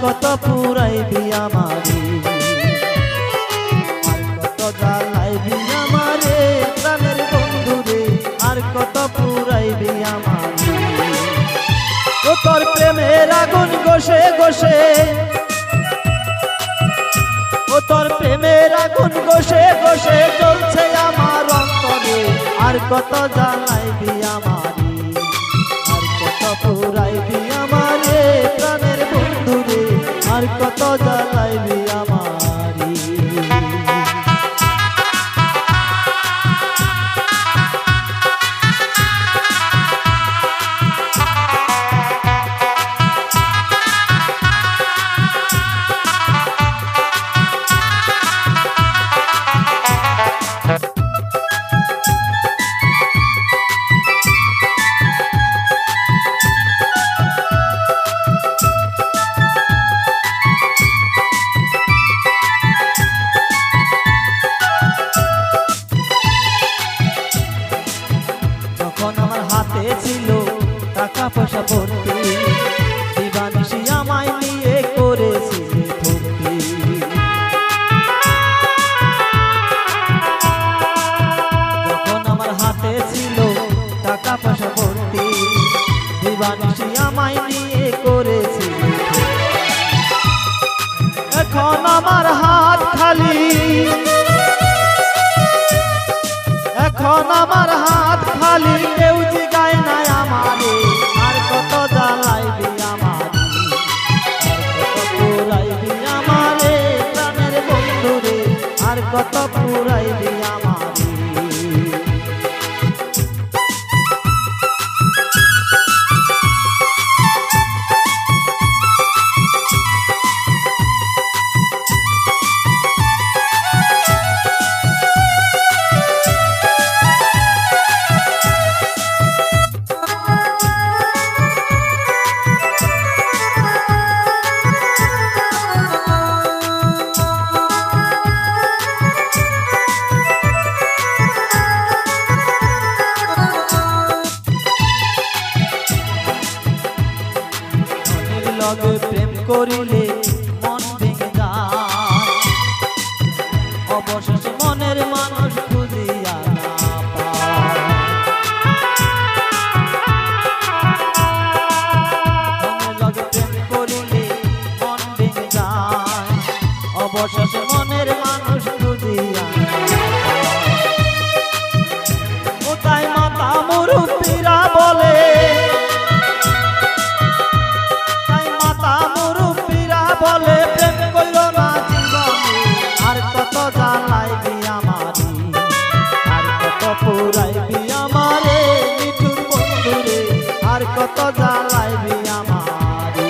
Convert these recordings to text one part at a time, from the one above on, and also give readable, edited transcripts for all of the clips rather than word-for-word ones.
কত পুরাইবি আমারে, আর কত জ্বালাইবি আমারে প্রাণের বন্ধুরে, আর কত পুরাইবি আমারে। ও তোর প্রেমের আগুন গোসে গোসে, ও তোর প্রেমের আগুন গোসে গোসে জ্বলছে আমার অন্তরে, আর কত জ্বালাইবি আমারে, আর কত পুরাইবি আমারে প্রাণের বন্ধুরে, আর কত জ্বালাইবি আমারে। ছিল টাকা পয়সা ভর্তি, দিবানিশি আমায় নিয়ে করেছিলে ভক্তি। যখন আমার হাতে ছিল টাকা পয়সা ভর্তি, দিবানিশি আমায় নিয়ে করেছিলে। এখন আমার হাত খালি, এখন আমার হাত খালি, কেউ জিগায় না আমারে, আর কত জ্বালাইবি আমারে, আর কত পুরাইবি আমারে প্রাণের বন্ধুরে, আর কত পুরাইবি আমারে। লগে প্রেম করিলে মন ভেঙে যায়, অবশেষে মনের মানুষ খুঁজিয়া না পায়। লগে প্রেম করিলে মন ভেঙে যায়, অবশেষে মনের মানুষ খুঁজিয়া না পায়। ও তাই মাতা মুরব্বীরা বলে, বলে প্রেম কইর না জীবনে, আর কত জ্বালাইবি আমারে, আর কত পুরাইবি আমারে মিঠুর বন্ধুরে, আর কত জ্বালাইবি আমারে।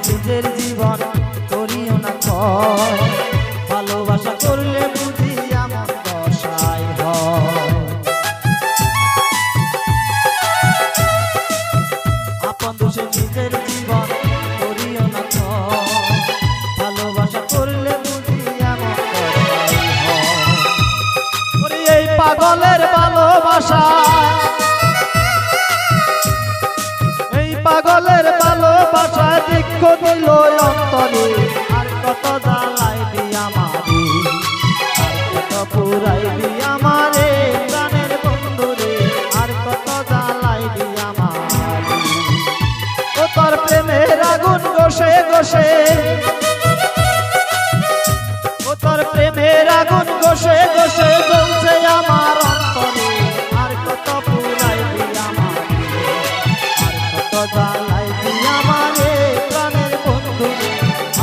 নিজের জীবন করিও না ক্ষয়, ভালোবাসা করলে বুঝি এমন দশাই হয়। আপন দোষে নিজের জীবন করিও না ক্ষয়, ভালোবাসা করলে বুঝি এমন দশাই হয়। এই পাগলের ভালোবাসা, এই পাগলের ভালোবাসা দুঃখ দিল অন্তরে, আর কত জ্বালাইবি আমারে, আর কত পুরাইবি আমারে প্রাণের বন্ধুরে, আর কত জ্বালাইবি আমারে। ও তোর প্রেমের আগুন গোসে গোসে, ও তোর প্রেমের আগুন গোসে গোসে জ্বলছে আমার অন্তরে, আর কত পুরাইবি আমারে, আর কত জ্বালাইবি আমারে প্রাণের বন্ধুরে,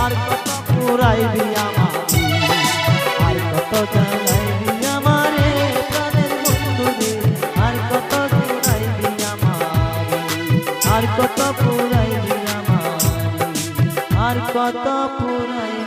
আর কত পুরাইবি আমারে, আর কত জ্বালাইবি আমারে কত পুরাই